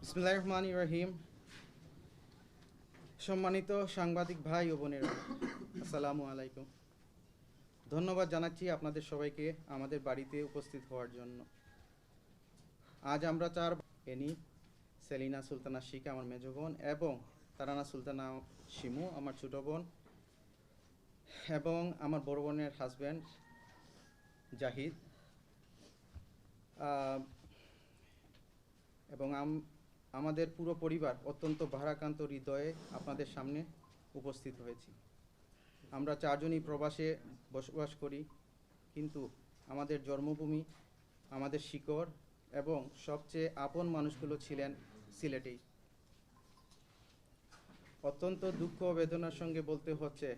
বিসমিল্লাহির রহমানির রহিম। সম্মানিত সাংবাদিক ভাই ও বোনেরা, আসসালামু আলাইকুম। ধন্যবাদ জানাচ্ছি আপনাদের সবাইকে আমাদের বাড়িতে উপস্থিত হওয়ার জন্য। আজ আমরা এনি সেলিনা সুলতানা শিকা আমার মেজ বোন, এবং তারানা সুলতানা শিমু আমার ছোট বোন, এবং আমার বড় বোনের হাজব্যান্ড জাহিদ, এবং আমাদের পুরো পরিবার অত্যন্ত ভারাক্রান্ত হৃদয়ে আপনাদের সামনে উপস্থিত হয়েছি। আমরা চারজনই প্রবাসে বসবাস করি, কিন্তু আমাদের জন্মভূমি, আমাদের শিকড় এবং সবচেয়ে আপন মানুষগুলো ছিলেন সিলেটেই। অত্যন্ত দুঃখ ও বেদনার সঙ্গে বলতে হচ্ছে,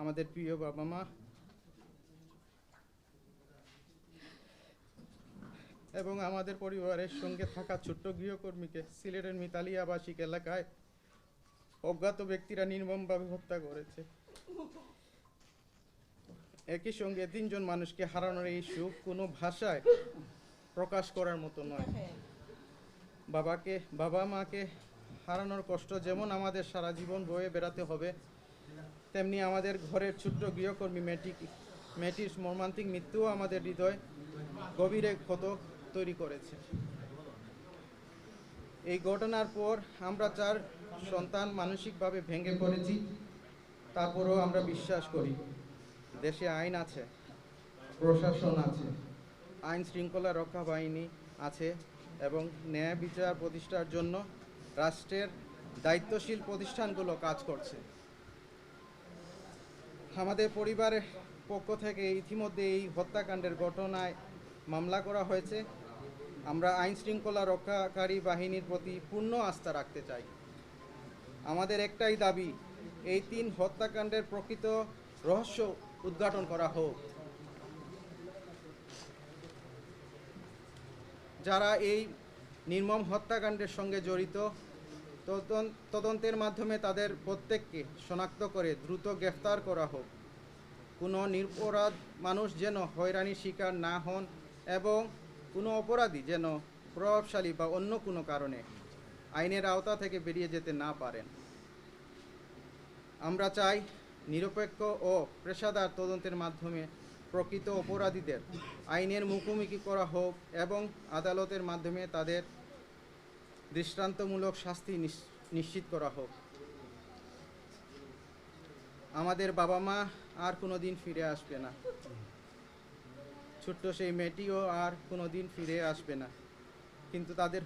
আমাদের প্রিয় বাবা মা এবং আমাদের পরিবারের সঙ্গে থাকা ছোট্ট গৃহকর্মীকে সিলেটের মিতালি আবাসিক এলাকায় অজ্ঞাত ব্যক্তিরা নির্মমভাবে হত্যা করেছে। একই সঙ্গে 3 জন মানুষকে হারানোর এই সুখ কোনো ভাষায় প্রকাশ করার মতো নয়। বাবা মাকে হারানোর কষ্ট যেমন আমাদের সারা জীবন বয়ে বেড়াতে হবে, তেমনি আমাদের ঘরের ছোট্ট গৃহকর্মী মেয়েটির মর্মান্তিক মৃত্যুও আমাদের হৃদয় গভীরে ক্ষত তৈরি করেছে। এই ঘটনার পর আমরা 4 সন্তান মানসিকভাবে ভেঙে পড়েছি। তারপরেও আমরা বিশ্বাস করি দেশে আইন আছে, প্রশাসন আছে, আইন শৃঙ্খলা রক্ষা বাহিনী আছে, এবং ন্যায় বিচার প্রতিষ্ঠার জন্য রাষ্ট্রের দায়িত্বশীল প্রতিষ্ঠানগুলো কাজ করছে। আমাদের পরিবারের পক্ষ থেকে ইতিমধ্যে এই হত্যাকাণ্ডের ঘটনায় মামলা করা হয়েছে। আমরা আইন শৃঙ্খলা রক্ষাকারী বাহিনীর প্রতি পূর্ণ আস্থা রাখতে চাই। আমাদের একটাই দাবি, এই 3 হত্যাকাণ্ডের প্রকৃত রহস্য উদ্ঘাটন করা হোক। যারা এই নির্মম হত্যাকাণ্ডের সঙ্গে জড়িত, তদন্তের মাধ্যমে তাদের প্রত্যেককে শনাক্ত করে দ্রুত গ্রেফতার করা হোক। কোনো নিরপরাধ মানুষ যেন হয়রানির শিকার না হন, এবং কোনো অপরাধী যেন প্রভাবশালী বা অন্য কোনো কারণে আইনের আওতা থেকে বেরিয়ে যেতে না পারেন। আমরা চাই নিরপেক্ষ ও পেশাদার তদন্তের মাধ্যমে প্রকৃত অপরাধীদের আইনের মুখোমুখি করা হোক, এবং আদালতের মাধ্যমে তাদের দৃষ্টান্তমূলক শাস্তি নিশ্চিত করা হোক। আমাদের বাবা মা আর কোনো দিন ফিরে আসবে না, ছোট্ট সেই মেয়েটিও আর কোনো দিন ফিরে আসবে না, কিন্তু তাদের